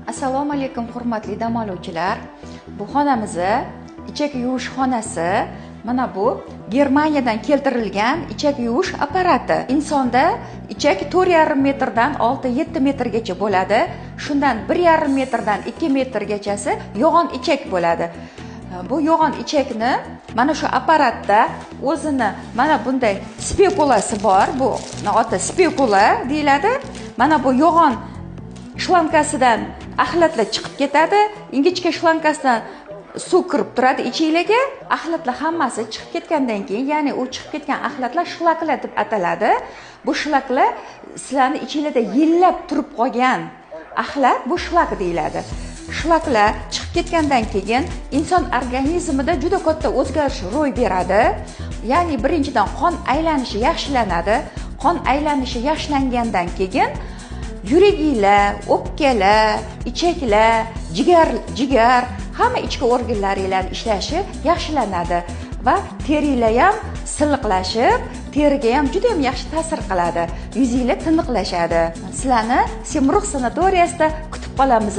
Assalomu alaykum hurmatli dam oluvchilar. Bu xonamizni ichak yuvish xonasi. Mana bu Germaniyadan keltirilgan ichak yuvish apparati. Insonda ichak 4,5 metrdan 6-7 metrgacha bo'ladi. Shundan 1,5 metrdan 2 metrgachasi yo'g'on ichak bo'ladi. Bu yo'g'on ichakni mana shu apparatda o'zini mana bunday spekulasi bor. Bu oti spekula deyiladi. Mana bu yo'g'on shlankasidan axlatlar chiqib ketadi. Ingichka shlankasidan suv kirib turadi ichinglarga. Axlatlar hammasi chiqib ketgandan keyin, ya'ni u chiqib ketgan axlatlar shlaklar deb ataladi. Bu shlaklar sizlarning ichinglarda yillab turib qolgan axlat bu shlak deyiladi. Shlaklar chiqib ketgandan keyin inson organizmida juda katta o'zgarish ro'y beradi. Ya'ni birinchidan qon aylanishi yaxshilanadi. Qon aylanishi yaxshilangandan keyin yuraginglar, o'pkalar, ichaklar, jigar, hamma ichki organlaringlar ishlashi yaxshilanadi va teringlar ham silliqlashib, teriga ham juda ham yaxshi ta'sir qiladi. Yuzinglar tiniqlashadi. Sizlarni Semruh sanatoriyasida kutib qolamiz.